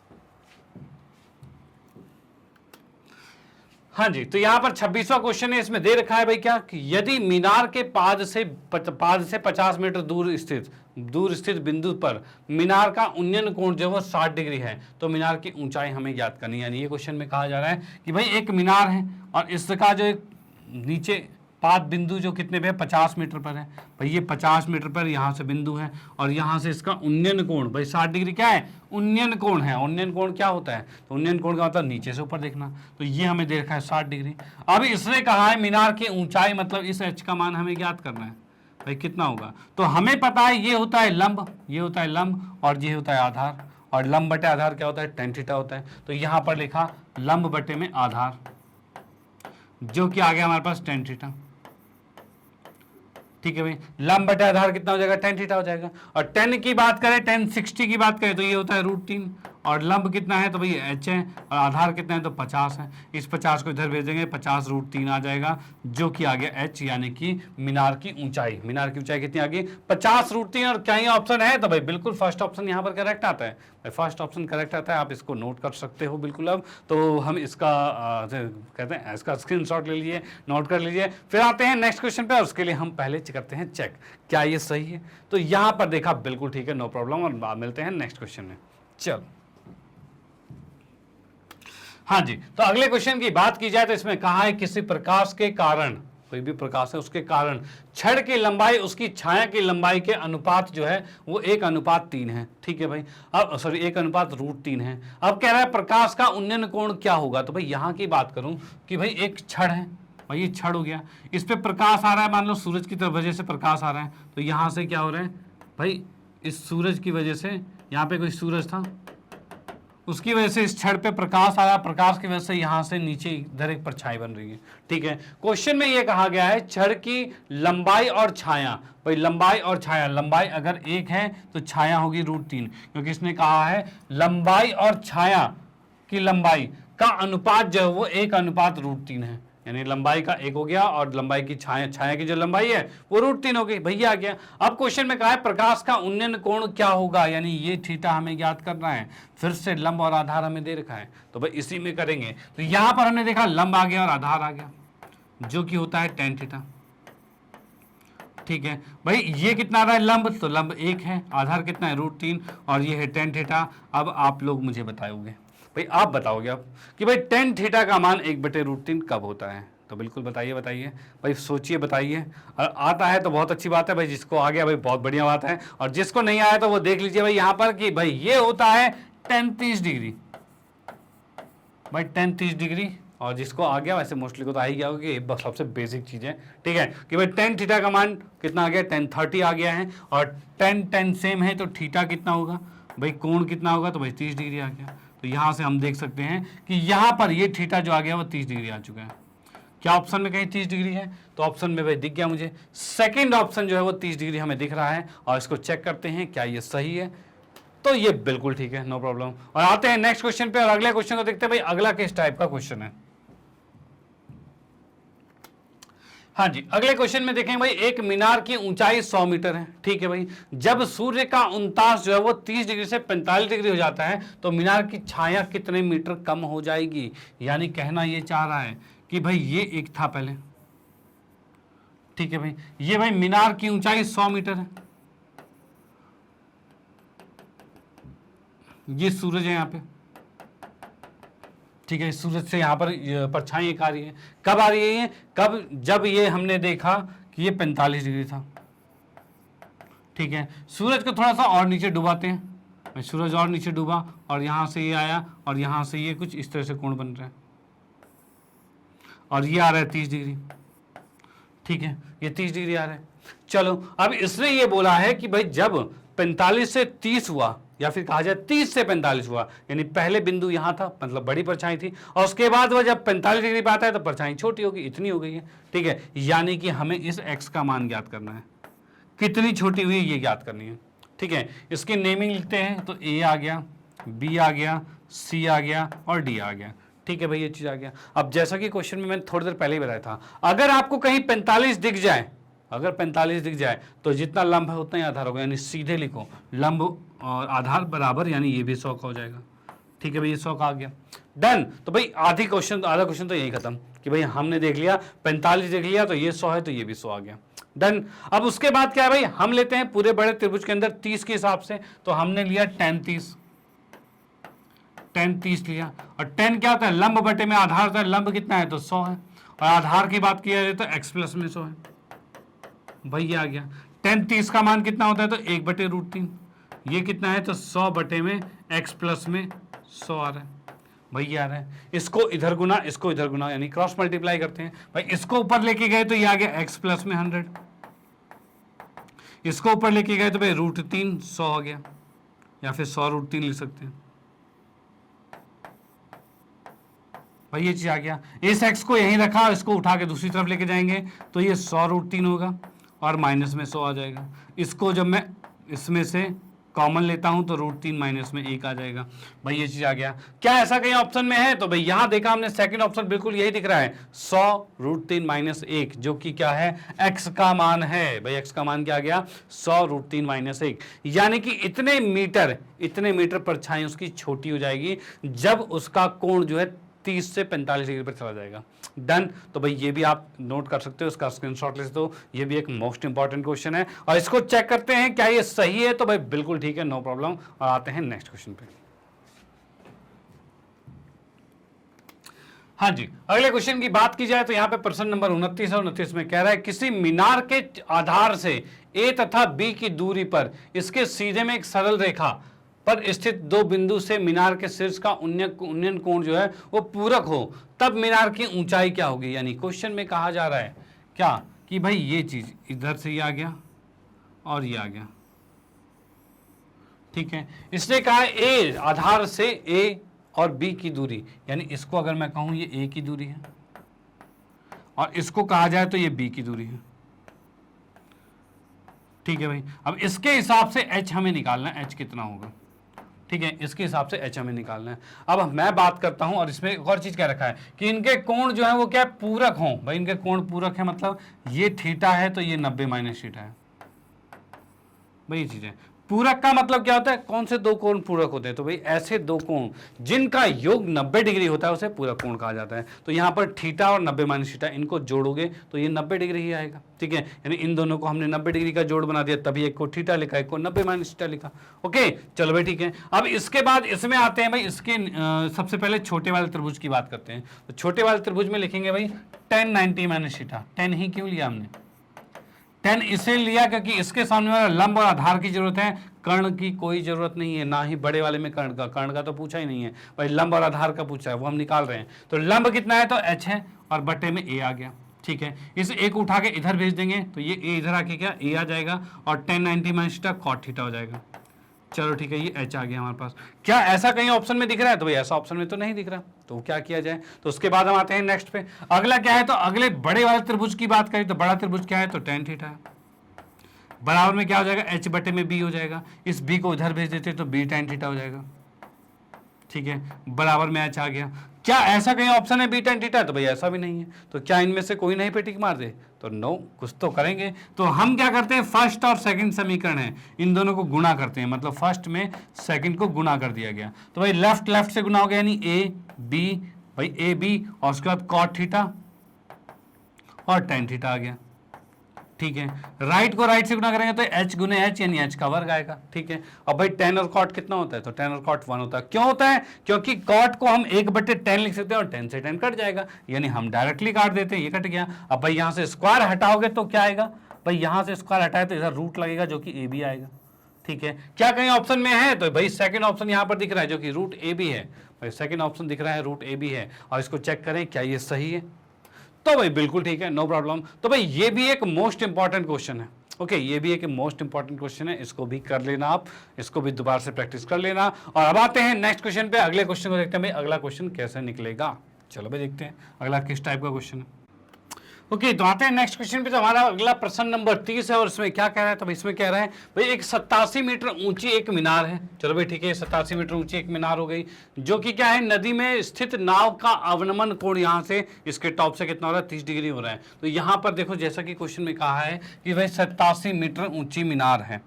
हाँ जी, तो यहां पर 26वां क्वेश्चन है, इसमें दे रखा है भाई क्या कि यदि मीनार के पाद से 50 मीटर दूर स्थित बिंदु पर मीनार का उन्नयन कोण जो है 60 डिग्री है, तो मीनार की ऊंचाई हमें ज्ञात करनी है। यानी ये क्वेश्चन में कहा जा रहा है कि भाई एक मीनार है और इसका जो एक नीचे पाद बिंदु जो कितने पे है, 50 मीटर पर है। भाई ये 50 मीटर पर यहाँ से बिंदु है, और यहाँ से इसका उन्नयन कोण भाई 60 डिग्री क्या है, उन्नयन कोण है। उन्नयन कोण क्या होता है, तो उन्नयन कोण का मतलब नीचे से ऊपर देखना, तो ये हमें दे रखा है 60 डिग्री। अब इसने कहा है मीनार की ऊंचाई, मतलब इस h का मान हमें ज्ञात करना है, भाई कितना होगा। तो हमें पता है ये होता है लंब, ये होता है लंब, और ये होता है आधार, और लंब बटे आधार क्या होता है, tan थीटा होता है। तो यहाँ पर लिखा लंब बटे में आधार, जो कि आ गया हमारे पास tan थीटा। ठीक है भाई, लंब बटे आधार कितना हो जाएगा, tan थीटा हो जाएगा। और tan की बात करें, tan 60 की बात करें तो ये होता है √3, और लंब कितना है तो भाई h है, और आधार कितना है तो 50 है। इस 50 को इधर भेजेंगे, 50√3 आ जाएगा, जो कि आ गया h, यानी कि मीनार की ऊंचाई। मीनार की ऊंचाई कितनी आ गई 50√3। और क्या ये ऑप्शन है तो भाई बिल्कुल फर्स्ट ऑप्शन यहाँ पर करेक्ट आता है, फर्स्ट ऑप्शन करेक्ट आता है। आप इसको नोट कर सकते हो बिल्कुल। अब तो हम इसका कहते हैं इसका स्क्रीनशॉट ले लीजिए, नोट कर लीजिए। फिर आते हैं नेक्स्ट क्वेश्चन पे, और उसके लिए हम पहले करते हैं चेक क्या ये सही है। तो यहाँ पर देखा बिल्कुल ठीक है, नो प्रॉब्लम। और मिलते हैं नेक्स्ट क्वेश्चन में। चलो हाँ जी, तो अगले क्वेश्चन की बात की जाए तो इसमें कहा है किसी प्रकाश के कारण, कोई भी प्रकाश है उसके कारण छड़ की लंबाई उसकी छाया की लंबाई के अनुपात जो है वो 1:3 है। ठीक है भाई, अब सॉरी 1:√3 है। अब कह रहा है प्रकाश का उन्नयन कोण क्या होगा। तो भाई यहाँ की बात करूं कि भाई एक छड़ है, भाई ये छड़ हो गया, इस पे प्रकाश आ रहा है, मान लो सूरज की तरफ वजह से प्रकाश आ रहा है, तो यहाँ से क्या हो रहा है भाई, इस सूरज की वजह से, यहाँ पे कोई सूरज था उसकी वजह से इस छड़ पे प्रकाश आया, प्रकाश की वजह से यहाँ से नीचे इधर एक परछाई बन रही है। ठीक है, क्वेश्चन में ये कहा गया है छड़ की लंबाई और छाया। भाई लंबाई और छाया, लंबाई अगर 1 है तो छाया होगी √3, क्योंकि इसने कहा है लंबाई और छाया की लंबाई का अनुपात जो है वो 1:√3 है, यानी लंबाई का 1 हो गया और लंबाई की छाया की जो लंबाई है वो √3 हो गई। भैया आ गया। अब क्वेश्चन में कहा है प्रकाश का उन्नयन कोण क्या होगा, यानी ये थीटा हमें ज्ञात करना है। फिर से लंब और आधार हमें दे रखा है, तो भाई इसी में करेंगे। तो यहां पर हमने देखा लंब आ गया और आधार आ गया, जो कि होता है tan थीटा। ठीक है भाई, ये कितना आ रहा है लंब, तो लंब 1 है, आधार कितना है √3, और ये है tan थीटा। अब आप लोग मुझे बताओगे, भाई आप बताओगे अब कि भाई tan थीटा का मान 1/√3 कब होता है। तो बिल्कुल बताइए भाई, सोचिए बताइए। और आता है तो बहुत अच्छी बात है भाई, जिसको आ गया भाई बहुत बढ़िया बात है, और जिसको नहीं आया तो वो देख लीजिए भाई यहाँ पर कि भाई ये होता है tan 30 डिग्री, भाई tan 30 डिग्री। और जिसको आ गया वैसे मोस्टली को तो आ ही गया होगा कि बस सबसे बेसिक चीज़ है। ठीक है कि भाई tan थीटा का मान कितना आ गया, tan 30 आ गया है, और tan सेम है तो थीटा कितना होगा भाई, कोण कितना होगा, तो भाई 30 डिग्री आ गया। तो यहाँ से हम देख सकते हैं कि यहाँ पर ये थीटा जो आ गया वो 30 डिग्री आ चुका है। क्या ऑप्शन में कहीं 30 डिग्री है, तो ऑप्शन में भाई दिख गया मुझे, सेकंड ऑप्शन जो है वो 30 डिग्री हमें दिख रहा है। और इसको चेक करते हैं क्या ये सही है, तो ये बिल्कुल ठीक है, नो प्रॉब्लम। और आते हैं नेक्स्ट क्वेश्चन पे, और अगले क्वेश्चन को देखते हैं। भाई अगला किस टाइप का क्वेश्चन है। हाँ जी, अगले क्वेश्चन में देखें भाई, एक मीनार की ऊंचाई 100 मीटर है। ठीक है भाई, जब सूर्य का उनतास जो है वो 30 डिग्री से 45 डिग्री हो जाता है तो मीनार की छाया कितने मीटर कम हो जाएगी। यानी कहना ये चाह रहा है कि भाई ये एक था पहले, ठीक है भाई, ये भाई मीनार की ऊंचाई 100 मीटर है, ये सूरज है यहाँ पे। ठीक है, सूरज से यहाँ पर परछाई एक आ रही है, कब आ रही है, कब, जब ये हमने देखा कि ये 45 डिग्री था। ठीक है, सूरज को थोड़ा सा और नीचे डुबाते हैं, सूरज और नीचे डूबा और यहाँ से ये आया और यहाँ से ये कुछ इस तरह से कोण बन रहा है, और ये आ रहा है 30 डिग्री। ठीक है, ये 30 डिग्री आ रहा है। चलो अब इसने ये बोला है कि भाई जब 45 से 30 हुआ, या फिर कहा जाए 30 से 45 हुआ, यानी पहले बिंदु यहां था, मतलब बड़ी परछाई थी, और उसके बाद वह जब 45 डिग्री पे आता है तो परछाई छोटी होगी, इतनी हो गई है। ठीक है, यानी कि हमें इस x का मान ज्ञात करना है, कितनी छोटी हुई ये ज्ञात करनी है। ठीक है, इसकी नेमिंग लिखते हैं, तो a आ गया, b आ गया, c आ गया और d आ गया। ठीक है भाई, ये चीज आ गया। अब जैसा कि क्वेश्चन में मैंने थोड़ी देर पहले ही बताया था, अगर आपको कहीं 45 दिख जाए, अगर 45 दिख जाए तो जितना लंब है उतना ही आधार होगा, यानी सीधे लिखो लंब और आधार बराबर, यानी ये भी 100 का हो जाएगा। ठीक है भाई, ये 100 का आ गया, डन। तो भाई आधा क्वेश्चन तो यही खत्म कि भाई हमने देख लिया 45 देख लिया, तो ये 100 है तो ये भी 100 आ गया, डन। अब उसके बाद क्या है भाई, हम लेते हैं पूरे बड़े त्रिभुज के अंदर 30 के हिसाब से, तो हमने लिया tan 30 लिया। और tan क्या होता है, लंब बटे में आधार होता है, लंब कितना है तो 100 है, और आधार की बात किया जाए तो x प्लस में 100 है। भाई ये आ गया। tan 30 का मान कितना होता है तो 1/√3, ये कितना है तो 100 बटे में x प्लस में 100 आ रहा है। भाई ये आ रहा है, इसको इधर गुना, इसको इधर गुना, यानी क्रॉस मल्टीप्लाई करते हैं। भाई इसको ऊपर लेके गए तो ये आ गया x प्लस में 100, इसको ऊपर लेके गए तो भाई √3 100 आ गया, या फिर 100√3 लिख सकते हैं। भाई ये चीज आ गया, इस x को यहीं रखा, इसको उठा के दूसरी तरफ लेके जाएंगे तो ये 100√3 होगा और माइनस में 100 आ जाएगा। इसको जब मैं इसमें से कॉमन लेता हूं तो √3 माइनस में 1 आ जाएगा। भाई ये चीज आ गया। क्या ऐसा कहीं ऑप्शन में है? तो भाई यहां देखा हमने सेकंड ऑप्शन बिल्कुल यही दिख रहा है 100 √3 माइनस 1, जो कि क्या है, x का मान है। भाई x का मान क्या आ गया, 100 √3 माइनस 1, यानी कि इतने मीटर परछाई उसकी छोटी हो जाएगी जब उसका कोण जो है 30 से 45 डिग्री पर चला जाएगा। डन। तो भाई ये भी आप नोट कर सकते हो, इसका स्क्रीनशॉट ले सकते हो। ये भी एक मोस्ट इंपॉर्टेंट क्वेश्चन है और इसको चेक करते हैं क्या ये सही है। तो भाई बिल्कुल ठीक है, नो प्रॉब्लम। और आते हैं नेक्स्ट क्वेश्चन पे। हाँ जी, अगले क्वेश्चन की बात की जाए तो यहां पे प्रश्न नंबर 29 है। 29 में कह रहा है किसी मीनार के आधार से ए तथा बी की दूरी पर इसके सीधे में एक सरल रेखा पर स्थित दो बिंदु से मीनार के शीर्ष का उन्नयन कोण जो है वो पूरक हो, तब मीनार की ऊंचाई क्या होगी। यानी क्वेश्चन में कहा जा रहा है क्या कि भाई ये चीज इधर से ये आ गया और ये आ गया, ठीक है। इसने कहा है ए आधार से ए और बी की दूरी, यानी इसको अगर मैं कहूं ये ए की दूरी है और इसको कहा जाए तो ये बी की दूरी है, ठीक है भाई। अब इसके हिसाब से एच हमें निकालना है, एच कितना होगा, ठीक है, इसके हिसाब से एच हमें निकालना है। अब मैं बात करता हूं और इसमें एक और चीज क्या रखा है कि इनके कोण जो है वो क्या पूरक हों। भाई इनके कोण पूरक है, मतलब ये थीटा है तो ये 90 माइनस थीटा है। भाई ये चीज है। पूरक का मतलब क्या होता है, कौन से दो कोण पूरक होते हैं। तो भाई ऐसे दो कोण जिनका योग 90 डिग्री होता है उसे पूरक कोण कहा जाता है। तो यहाँ पर थीटा और 90 माइनस थीटा इनको जोड़ोगे तो ये 90 डिग्री ही आएगा, ठीक है। यानी इन दोनों को हमने 90 डिग्री का जोड़ बना दिया, तभी एक को थीटा लिखा, एक को 90 माइनस थीटा लिखा। ओके चलो भाई ठीक है। अब इसके बाद इसमें आते हैं भाई, इसके सबसे पहले छोटे वाले त्रिभुज की बात करते हैं। तो छोटे वाले त्रिभुज में लिखेंगे भाई tan 90 माइनस थीटा। 10 ही क्यों लिया हमने, 10 इसे लिया क्योंकि इसके सामने वाला लंब और आधार की जरूरत है, कर्ण की कोई जरूरत नहीं है, ना ही बड़े वाले में कर्ण का तो पूछा ही नहीं है भाई, लंब और आधार का पूछा है, वो हम निकाल रहे हैं। तो लंब कितना है तो h है और बटे में a आ गया, ठीक है। इस a को उठा के इधर भेज देंगे तो ये a इधर आके क्या a आ जाएगा और tan 90 minus theta cot theta हो जाएगा। चलो ठीक है, ये h आ गया हमारे पास। क्या ऐसा कहीं ऑप्शन में दिख रहा है, तो भाई ऐसा ऑप्शन में तो नहीं दिख रहा, तो क्या किया जाए। तो उसके बाद हम आते हैं नेक्स्ट पे। अगला क्या है, तो अगले बड़े वाले त्रिभुज की बात करें तो बड़ा त्रिभुज क्या है तो tan थीटा है, बराबर में क्या हो जाएगा h बटे में b हो जाएगा। इस b को उधर भेज देते तो b tan थीटा हो जाएगा, ठीक है, बराबर में h आ गया। क्या ऐसा कहीं ऑप्शन है b tan थीटा, तो भाई ऐसा भी नहीं है। तो क्या इनमें से कोई नहीं पे टिक मार दे, तो नो, कुछ तो करेंगे। तो हम क्या करते हैं, फर्स्ट और सेकंड समीकरण है इन दोनों को गुणा करते हैं, मतलब फर्स्ट में सेकंड को गुणा कर दिया गया। तो भाई लेफ्ट से गुणा हो गया, यानी a b, भाई a b और उसके बाद cot थीटा और tan थीटा आ गया, ठीक है। राइट को राइट से गुना करेंगे तो h गुने h यानी h का वर्ग आएगा, ठीक है। अब भाई tan और cot कितना होता है, तो tan और cot 1 होता है। क्यों होता है, क्योंकि cot को हम 1/tan लिख सकते हैं और tan से tan कट जाएगा, यानी हम डायरेक्टली काट देते हैं, ये कट गया। अब भाई यहाँ से स्क्वायर हटाओगे तो क्या आएगा, भाई यहाँ से स्क्वायर हटाए तो इधर रूट लगेगा जो कि a b आएगा, ठीक है। क्या कहीं ऑप्शन में है, तो भाई सेकंड ऑप्शन यहाँ पर दिख रहा है जो कि √ab है। भाई सेकंड ऑप्शन दिख रहा है √ab है और इसको चेक करें क्या ये सही है, तो भाई बिल्कुल ठीक है, नो प्रॉब्लम। तो भाई ये भी एक मोस्ट इंपॉर्टेंट क्वेश्चन है, ओके, ये भी एक मोस्ट इंपॉर्टेंट क्वेश्चन है, इसको भी कर लेना आप, इसको भी दोबारा से प्रैक्टिस कर लेना। और अब आते हैं नेक्स्ट क्वेश्चन पे, अगले क्वेश्चन को देखते हैं भाई अगला क्वेश्चन कैसे निकलेगा। चलो भाई देखते हैं अगला किस टाइप का क्वेश्चन है। ओके तो आते हैं नेक्स्ट क्वेश्चन पे। तो हमारा अगला प्रश्न नंबर 30 है और इसमें क्या कह रहा है, तो इसमें कह रहा है भाई एक 87 मीटर ऊंची एक मीनार है। चलो भाई ठीक है, 87 मीटर ऊंची एक मीनार हो गई, जो कि क्या है, नदी में स्थित नाव का अवनमन कोण यहाँ से इसके टॉप से कितना हो रहा है, 30 डिग्री हो रहा है। तो यहाँ पर देखो जैसा कि क्वेश्चन में कहा है कि भाई 87 मीटर ऊंची मीनार है,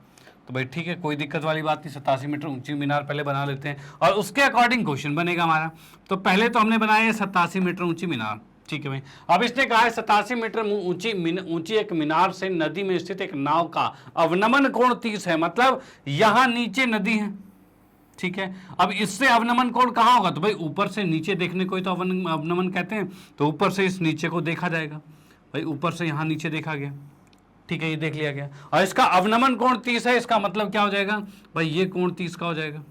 तो भाई ठीक है, कोई दिक्कत वाली बात नहीं। 87 मीटर ऊंची मीनार पहले बना लेते हैं और उसके अकॉर्डिंग क्वेश्चन बनेगा हमारा। तो पहले तो हमने बनाया है 87 मीटर ऊंची मीनार, ठीक है भाई। अब इसने कहा है 87 मीटर ऊंची एक मीनार से नदी में स्थित एक नाव का अवनमन कोण 30 है, मतलब यहां नीचे नदी है, ठीक है। अब इससे अवनमन कोण कहां होगा, तो भाई ऊपर से नीचे देखने को ही तो अवनमन कहते हैं। तो ऊपर से इस नीचे को देखा जाएगा, भाई ऊपर से यहां नीचे देखा गया, ठीक है, ये देख लिया गया। और इसका अवनमन कोण 30 है, इसका मतलब क्या हो जाएगा भाई, ये कोण 30 का हो जाएगा,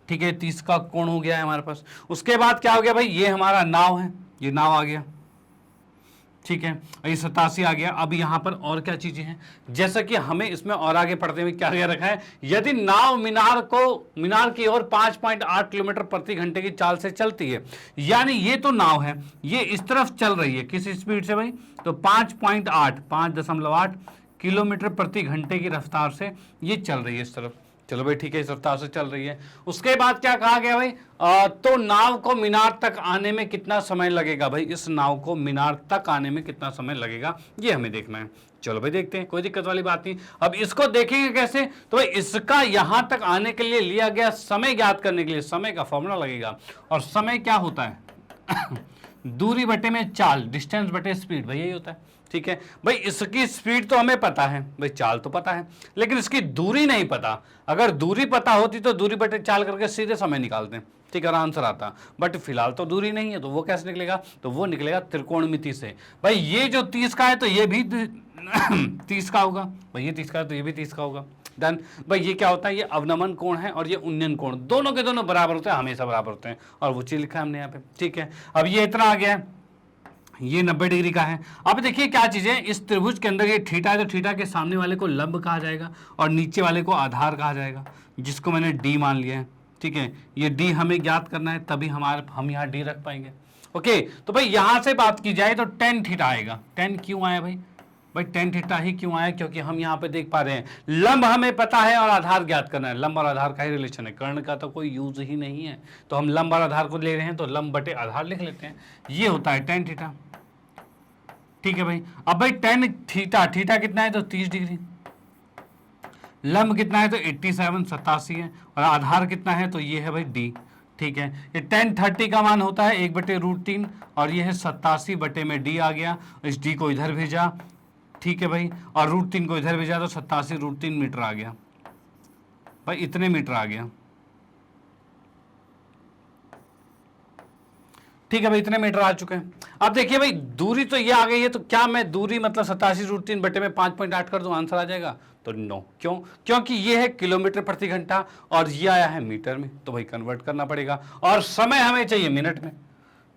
ठीक है, 30 का कोण हो गया है हमारे पास। उसके बाद क्या हो गया भाई, ये हमारा नाव है, ये नाव आ गया, ठीक है, ये 87 आ गया। अब यहां पर और क्या चीजें हैं, जैसा कि हमें इसमें और आगे पढ़ते हुए क्या रखा है, यदि नाव मीनार की ओर 5.8 किलोमीटर प्रति घंटे की चाल से चलती है, यानी ये तो नाव है, ये इस तरफ चल रही है, किस स्पीड से भाई, तो 5.8 5.8 किलोमीटर प्रति घंटे की रफ्तार से ये चल रही है इस तरफ। चलो भाई ठीक है, इस रफ्तार से चल रही है। उसके बाद क्या कहा गया भाई, तो नाव को मीनार तक आने में कितना समय लगेगा। भाई इस नाव को मीनार तक आने में कितना समय लगेगा, ये हमें देखना है। चलो भाई देखते हैं, कोई दिक्कत वाली बात नहीं। अब इसको देखेंगे कैसे, तो भाई इसका यहां तक आने के लिए लिया गया समय ज्ञात करने के लिए समय का फॉर्मूला लगेगा। और समय क्या होता है दूरी बटे में चाल, डिस्टेंस बटे स्पीड, भाई यही होता है। ठीक है भाई, इसकी स्पीड तो हमें पता है, भाई चाल तो पता है, लेकिन इसकी दूरी नहीं पता। अगर दूरी पता होती तो दूरी बटे चाल करके सीधे समय निकालते हैं, ठीक है, और आंसर आता। बट फिलहाल तो दूरी नहीं है, तो वो कैसे निकलेगा, तो वो निकलेगा त्रिकोणमिति से। भाई ये जो 30 का है तो ये भी 30 का होगा, भाई ये 30 का है तो ये भी 30 का होगा। डन। भाई ये क्या होता है, ये अवनमन कोण है और ये उन्नयन कोण, दोनों के दोनों बराबर होते हैं, हमेशा बराबर होते हैं, और वो चीज लिखा है हमने यहाँ पे। ठीक है, अब ये इतना आ गया है, ये 90 डिग्री का है। अब देखिए क्या चीज है, इस त्रिभुज के अंदर ये थीटा है, तो थीटा के सामने वाले को लंब कहा जाएगा और नीचे वाले को आधार कहा जाएगा, जिसको मैंने डी मान लिया है। ठीक है, ये डी हमें ज्ञात करना है, तभी हम यहाँ डी रख पाएंगे। ओके, तो भाई यहां से बात की जाए तो टेन थीटा आएगा। टेन क्यों आया भाई, भाई टेन थीटा ही क्यों आया, क्योंकि हम यहाँ पे देख पा रहे हैं लंब हमें पता है और आधार ज्ञात करना है। लंब और आधार का ही रिलेशन है, कर्ण का तो कोई यूज ही नहीं है, तो हम लंब और आधार को ले रहे हैं तो लंब बटे आधार लिख लेते हैं, ये होता है टेन थीटा। ठीक है भाई, अब भाई टेन थीटा, थीटा कितना है तो 30 डिग्री, लंब कितना है तो 87 87 है, और आधार कितना है तो ये है भाई डी। ठीक है, ये टेन 30 का मान होता है 1/√3 और ये है 87 बटे में डी आ गया, इस डी को इधर भेजा। ठीक है भाई, और √3 को इधर भेजा तो 87 √3 मीटर आ गया, भाई इतने मीटर आ गया। ठीक है भाई, इतने मीटर आ चुके हैं। अब देखिए भाई दूरी तो ये आ गई है, तो क्या मैं दूरी मतलब 87 √3 बटे में 5.8 कर दूं, आंसर आ जाएगा, तो नो। क्यों, क्योंकि ये है किलोमीटर प्रति घंटा और ये आया है मीटर में, तो भाई कन्वर्ट करना पड़ेगा, और समय हमें चाहिए मिनट में,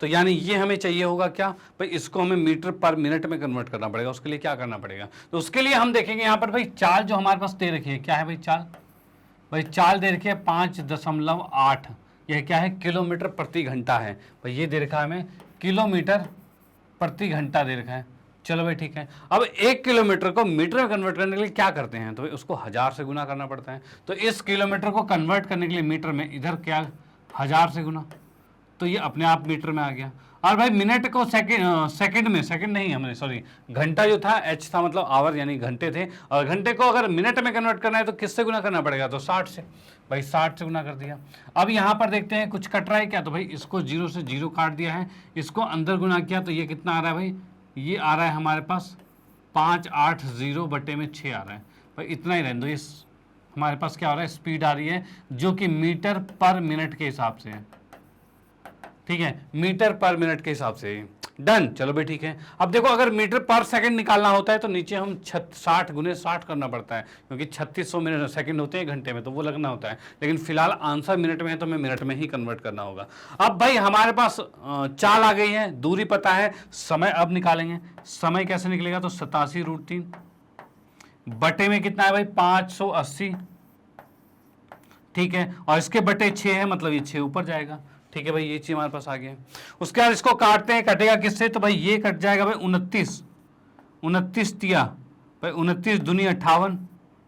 तो यानी ये हमें चाहिए होगा क्या भाई, इसको हमें मीटर पर मिनट में कन्वर्ट करना पड़ेगा। उसके लिए क्या करना पड़ेगा, तो उसके लिए हम देखेंगे यहाँ पर भाई चाल जो हमारे पास दे रखी है, क्या है भाई चाल, भाई चाल दे रखी है 5.8, यह क्या है किलोमीटर प्रति घंटा है, भाई ये दे रखा है हमें किलोमीटर प्रति घंटा दे रखा है। चलो भाई ठीक है, अब 1 किलोमीटर को मीटर में कन्वर्ट करने के लिए क्या करते हैं, तो भाई उसको 1000 से गुना करना पड़ता है। तो इस किलोमीटर को कन्वर्ट करने के लिए मीटर में इधर क्या 1000 से गुना, तो ये अपने आप मीटर में आ गया। और भाई मिनट को सेकंड में, सेकंड नहीं हमने सॉरी, घंटा जो था एच था मतलब आवर यानी घंटे थे, और घंटे को अगर मिनट में कन्वर्ट करना है तो किससे गुना करना पड़ेगा, तो 60 से, भाई 60 से गुना कर दिया। अब यहाँ पर देखते हैं कुछ कट रहा है क्या, तो भाई इसको 0 से 0 काट दिया है, इसको अंदर गुना किया तो ये कितना आ रहा है भाई, ये आ रहा है हमारे पास 580 बटे में 6 आ रहा है, भाई इतना ही रहने दो। इस हमारे पास क्या हो रहा है, स्पीड आ रही है जो कि मीटर पर मिनट के हिसाब से है। ठीक है, मीटर पर मिनट के हिसाब से, डन। चलो भाई ठीक है, अब देखो अगर मीटर पर सेकंड निकालना होता है तो नीचे हम 60 गुने 60 करना पड़ता है, क्योंकि 3600 मिनट सेकंड होते हैं घंटे में, तो वो लगना होता है, लेकिन फिलहाल आंसर मिनट में है तो हमें मिनट में ही कन्वर्ट करना होगा। अब भाई हमारे पास चाल आ गई है, दूरी पता है, समय अब निकालेंगे। समय कैसे निकलेगा, तो 87 √3 बटे में कितना है भाई 580, ठीक है, और इसके बटे 6 है, मतलब ये 6 ऊपर जाएगा। ठीक है भाई, ये चीज हमारे पास आ गया। उसके बाद इसको काटते हैं, कटेगा किससे, तो भाई ये कट जाएगा भाई 29 तिया, भाई 29 दूनी 58,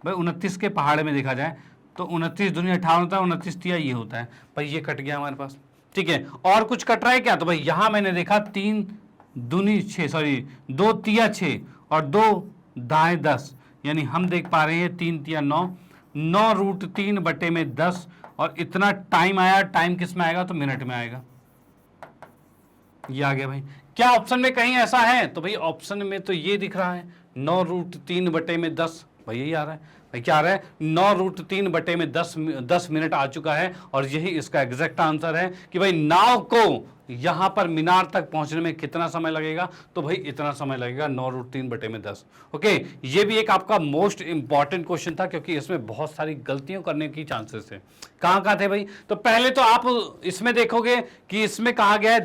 भाई 29 के पहाड़े में देखा जाए तो 29 दूनी 58 होता है, 29 तिया ये होता है, भाई ये कट गया हमारे पास। ठीक है, और कुछ कट रहा है क्या, तो भाई यहां मैंने देखा 3 दूनी 6 सॉरी 2 तिया 6 और 2 दाएं 10, यानी हम देख पा रहे हैं 3 तिया 9 √3 बटे में 10, और इतना टाइम आया, टाइम किस में आएगा, तो मिनट में आएगा। ये आ गया भाई। क्या ऑप्शन में कहीं ऐसा है, तो भाई ऑप्शन में तो ये दिख रहा है 9 √3 बटे में 10, भाई यही आ रहा है। भाई क्या आ रहा है, 9 √3 बटे में 10 मिनट आ चुका है, और यही इसका एग्जैक्ट आंसर है कि भाई नाव को यहां पर मीनार तक पहुंचने में कितना समय लगेगा, तो भाई इतना समय लगेगा 9 √3 बटे में 10। ओके, ये भी एक आपका मोस्ट इंपॉर्टेंट क्वेश्चन था, क्योंकि इसमें बहुत सारी गलतियों करने की चांसेस है। कहाँ थे भाई, तो पहले तो आप इसमें देखोगे कि इसमें कहा गया है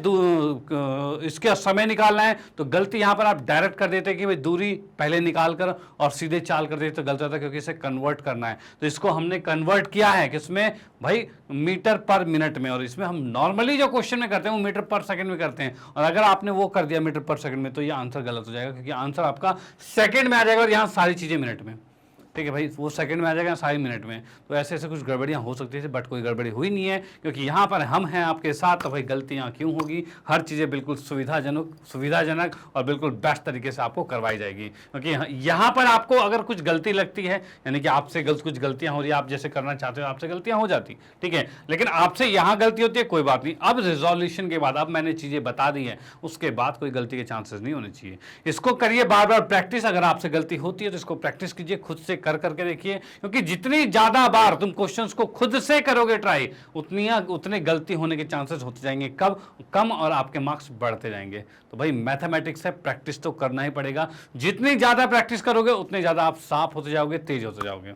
इसके समय निकालना है, तो गलती यहां पर आप डायरेक्ट कर देते कि भाई दूरी पहले निकाल कर और सीधे चाल कर देते, तो गलत होता है, क्योंकि इसे कन्वर्ट करना है। तो इसको हमने कन्वर्ट किया है किसमें भाई, मीटर पर मिनट में, और इसमें हम नॉर्मली जो क्वेश्चन में करते हैं वो मीटर पर सेकंड में करते हैं, और अगर आपने वो कर दिया मीटर पर सेकंड में तो ये आंसर गलत हो जाएगा, क्योंकि आंसर आपका सेकंड में आ जाएगा और यहाँ सारी चीजें मिनट में। ठीक है भाई, वो सेकंड में आ जाएगा, सारी मिनट में। तो ऐसे ऐसे कुछ गड़बड़ियाँ हो सकती थी, बट कोई गड़बड़ी हुई नहीं है, क्योंकि यहाँ पर हम हैं आपके साथ। तो भाई गलतियाँ क्यों होगी, हर चीज़ें बिल्कुल सुविधाजनक और बिल्कुल बेस्ट तरीके से आपको करवाई जाएगी। क्योंकि यहाँ पर आपको अगर कुछ गलती लगती है, यानी कि आपसे कुछ गलतियाँ हो रही है, आप जैसे करना चाहते हो आपसे गलतियाँ हो जाती, ठीक है, लेकिन आपसे यहाँ गलती होती है, कोई बात नहीं। अब रिजोल्यूशन के बाद, अब मैंने चीज़ें बता दी है, उसके बाद कोई गलती के चांसेस नहीं होने चाहिए। इसको करिए बार बार प्रैक्टिस। अगर आपसे गलती होती है तो इसको प्रैक्टिस कीजिए, खुद से करके देखिए, क्योंकि जितनी ज्यादा बार तुम क्वेश्चंस को खुद से करोगे ट्राई, उतने गलती होने के चांसेस होते जाएंगे कम, और आपके मार्क्स बढ़ते जाएंगे। तो भाई मैथमेटिक्स है, प्रैक्टिस तो करना ही पड़ेगा। जितनी ज्यादा प्रैक्टिस करोगे उतने ज्यादा आप साफ होते जाओगे, तेज होते जाओगे।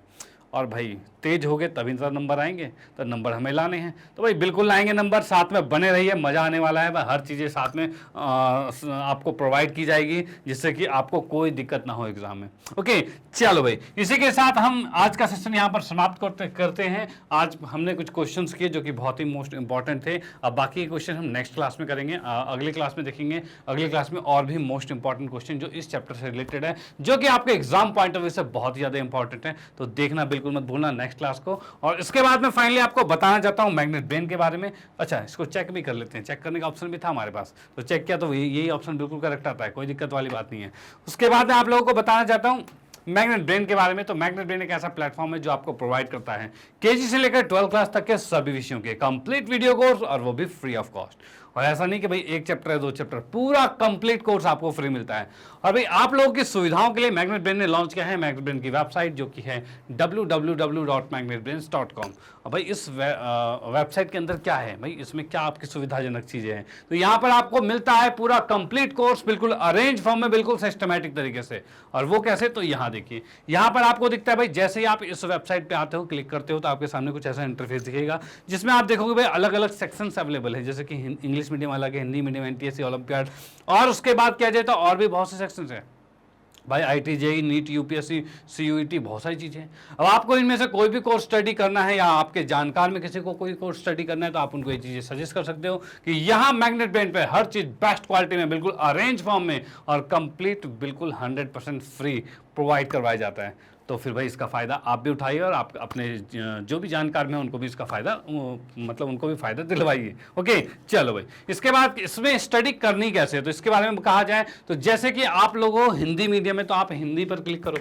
और भाई तेज हो गए तभी तो नंबर आएंगे, तो नंबर हमें लाने हैं। तो भाई बिल्कुल लाएंगे नंबर, साथ में बने रहिए, मजा आने वाला है। हर चीज़ें साथ में आपको प्रोवाइड की जाएगी, जिससे कि आपको कोई दिक्कत ना हो एग्जाम में। ओके, चलो भाई, इसी के साथ हम आज का सेशन यहाँ पर समाप्त करते हैं। आज हमने कुछ क्वेश्चंस किए जो कि बहुत ही मोस्ट इंपॉर्टेंट थे। अब बाकी के क्वेश्चन हम नेक्स्ट क्लास में करेंगे, अगली क्लास में देखेंगे। अगली क्लास में और भी मोस्ट इंपॉर्टेंट क्वेश्चन जो इस चैप्टर से रिलेटेड है, जो कि आपके एग्जाम पॉइंट ऑफ व्यू से बहुत ही ज़्यादा इंपॉर्टेंट है। तो देखना बिल्कुल मत भूलना नेक्स्ट क्लास को। और इसके बाद में फाइनली आपको बताना चाहता हूं मैग्नेट ब्रेन के बारे में। अच्छा, इसको चेक भी कर लेते हैं, चेक करने का ऑप्शन भी था हमारे पास, तो चेक किया तो यही ऑप्शन बिल्कुल करेक्ट आता है, कोई दिक्कत वाली बात नहीं है। उसके बाद मैं आप लोगों को बताना चाहता हूं मैग्नेट ब्रेन के बारे में। तो मैग्नेट ब्रेन एक ऐसा प्लेटफॉर्म है जो आपको प्रोवाइड करता है केजी से लेकर 12 क्लास तक के सभी विषयों के कंप्लीट वीडियो कोर्स, और वो भी फ्री ऑफ कॉस्ट। और ऐसा नहीं कि भाई एक चैप्टर है, 2 चैप्टर, पूरा कंप्लीट कोर्स आपको फ्री मिलता है। और भाई आप लोगों की सुविधाओं के लिए मैग्नेट ब्रेन ने लॉन्च किया है मैग्नेट ब्रेन की वेबसाइट, जो कि है www.magnetbrains.com। और भाई इस वेबसाइट के अंदर क्या है भाई, इसमें क्या आपकी सुविधाजनक चीजें हैं, तो यहाँ पर आपको मिलता है पूरा कंप्लीट कोर्स, बिल्कुल अरेंज फॉर्म में, बिल्कुल सिस्टमैटिक तरीके से। और वो कैसे, तो यहाँ देखिए, यहाँ पर आपको दिखता है भाई, जैसे ही आप इस वेबसाइट पे आते हो, क्लिक करते हो, तो आपके सामने कुछ ऐसा इंटरफेस दिखेगा, जिसमें आप देखोगे भाई अलग अलग सेक्शंस अवेलेबल है, जैसे कि इंग्लिश मीडियम अलग है, हिंदी मीडियम, एनटीएससी, ओलंपियाड, और उसके बाद क्या जाए तो और भी बहुत से सेक्शंस हैं भाई, IT, JEE, NEET, UPSC, CUET, बहुत सारी चीज़ें हैं। अब आपको इनमें से कोई भी कोर्स स्टडी करना है, या आपके जानकार में किसी को कोई कोर्स स्टडी करना है, तो आप उनको ये चीज़ें सजेस्ट कर सकते हो कि यहाँ मैग्नेट ब्रेन पे हर चीज़ बेस्ट क्वालिटी में, बिल्कुल अरेंज फॉर्म में, और कंप्लीट बिल्कुल 100% फ्री प्रोवाइड करवाया जाता है। तो फिर भाई इसका फ़ायदा आप भी उठाइए, और आप अपने जो भी जानकार में उनको भी इसका फ़ायदा, मतलब उनको भी फ़ायदा दिलवाइए। ओके, चलो भाई, इसके बाद इसमें स्टडी करनी कैसे है, तो इसके बारे में कहा जाए तो जैसे कि आप लोगों हिंदी मीडियम में, तो आप हिंदी पर क्लिक करो।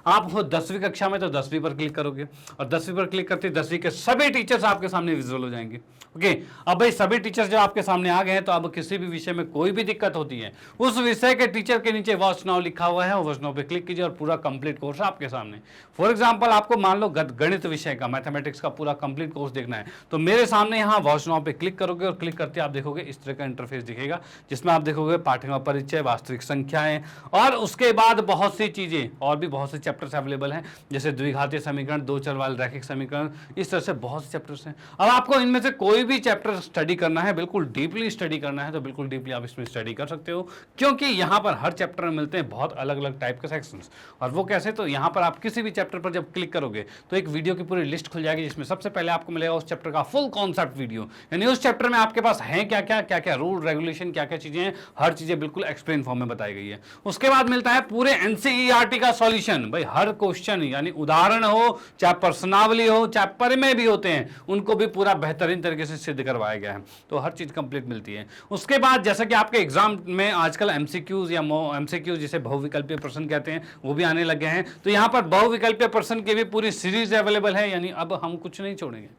आप हो 10वीं कक्षा में तो 10वीं पर क्लिक करोगे, और 10वीं पर क्लिक करते 10वीं के सभी टीचर्स आपके सामने विजुअल हो जाएंगे। ओके, अब भाई सभी टीचर्स जब आपके सामने आ गए हैं, तो अब किसी भी विषय में कोई भी दिक्कत होती है, उस विषय के टीचर के नीचे वॉच नाउ लिखा हुआ है, वॉच नाउ पे क्लिक कीजिए और पूरा कंप्लीट कोर्स आपके सामने। फॉर एग्जांपल, आपको मान लो गणित विषय का, मैथमेटिक्स का पूरा कंप्लीट कोर्स देखना है, तो मेरे सामने यहाँ वॉच नाउ पे क्लिक करोगे, और क्लिक करते आप देखोगे इस तरह का इंटरफेस दिखेगा, जिसमें आप देखोगे पाठ्यक्रम परिचय, वास्तविक संख्याएं, और उसके बाद बहुत सी चीजें, और भी बहुत से चैप्टर्स अवेलेबल हैं, जैसे द्विघातीय समीकरण, दो चर वाले रैखिक समीकरण, इस तरह से बहुत से चैप्टर्स हैं। अब आपको इनमें से कोई भी चैप्टर स्टडी करना है, बिल्कुल डीपली स्टडी करना है, तो बिल्कुल डीपली आप इसमें स्टडी कर सकते हो, क्योंकि यहाँ पर हर चैप्टर में मिलते हैं बहुत अलग अलग टाइप के सेक्शंस। और वो कैसे, तो यहाँ पर आप किसी भी चैप्टर पर जब क्लिक करोगे तो एक वीडियो की पूरी लिस्ट खुल जाएगी, जिसमें सबसे पहले आपको मिलेगा उस चैप्टर का फुल कॉन्सेप्ट वीडियो, यानी उस चैप्टर में आपके पास है क्या क्या रूल रेगुलेशन, क्या क्या चीजें हैं, हर चीजें बिल्कुल एक्सप्लेन फॉर्म में बताई गई है। उसके बाद मिलता है पूरे एनसीईआरटी का सॉल्यूशन, भाई हर क्वेश्चन, यानी उदाहरण हो, चाहे प्रश्नावली हो, चाहे परिमेय भी होते हैं, उनको भी पूरा बेहतरीन तरीके से सिद्ध करवाया गया है, तो हर चीज कंप्लीट मिलती है। उसके बाद जैसा कि आपके एग्जाम में आजकल एमसीक्यूज या एमसीक्यूज जिसे बहुविकल्पीय प्रश्न कहते हैं, वो भी आने लगे हैं, तो यहाँ पर बहुविकल्पीय प्रश्न की भी पूरी सीरीज अवेलेबल है, यानी अब हम कुछ नहीं छोड़ेंगे।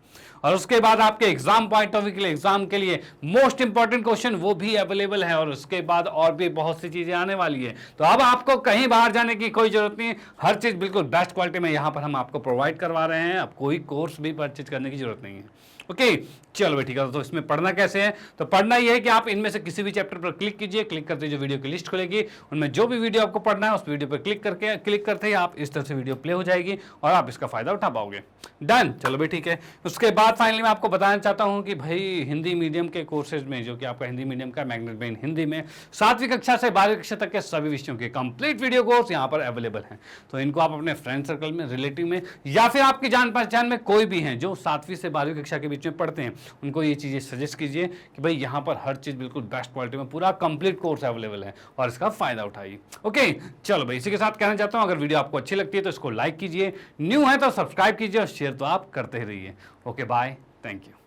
और उसके बाद आपके एग्जाम पॉइंट ऑफ व्यू के लिए, एग्जाम के लिए मोस्ट इंपॉर्टेंट क्वेश्चन वो भी अवेलेबल है, और उसके बाद और भी बहुत सी चीजें आने वाली है। तो अब आपको कहीं बाहर जाने की कोई जरूरत नहीं, हर चीज बिल्कुल बेस्ट क्वालिटी में यहाँ पर हम आपको प्रोवाइड करवा रहे हैं, अब कोई कोर्स भी परचेज करने की जरूरत नहीं है। ओके, चलो भाई ठीक है। तो इसमें पढ़ना कैसे है, तो पढ़ना ये है कि आप इनमें से किसी भी चैप्टर पर क्लिक कीजिए, क्लिक करते जो वीडियो की लिस्ट खुलेगी, उनमें जो भी वीडियो आपको पढ़ना है उस वीडियो पर क्लिक करते ही आप इस तरह से वीडियो प्ले हो जाएगी, और आप इसका फायदा उठा पाओगे। डन, चलो भाई ठीक है। उसके बाद फाइनली मैं आपको बताना चाहता हूँ कि भाई हिंदी मीडियम के कोर्सेज में, जो कि आपका हिंदी मीडियम का मैग्नेट ब्रेन हिंदी में 7वीं कक्षा से 12वीं कक्षा तक के सभी विषयों के कंप्लीट वीडियो कोर्स यहाँ पर अवेलेबल हैं। तो इनको आप अपने फ्रेंड सर्कल में, रिलेटिव में, या फिर आपकी जान पहचान में कोई भी हैं जो 7वीं से 12वीं कक्षा के बीच में पढ़ते हैं उनको ये चीज़ें सजेस्ट कीजिए कि भाई यहाँ पर हर चीज़ बिल्कुल बेस्ट क्वालिटी में पूरा कंप्लीट कोर्स अवेलेबल है और इसका फ़ायदा उठाइए। ओके, चलो भाई, इसी के साथ कहना चाहता हूँ अगर वीडियो आपको अच्छी लगती है तो इसको लाइक कीजिए, न्यू है तो सब्सक्राइब कीजिए और शेयर तो आप करते ही रहिए। Okay, bye, thank you.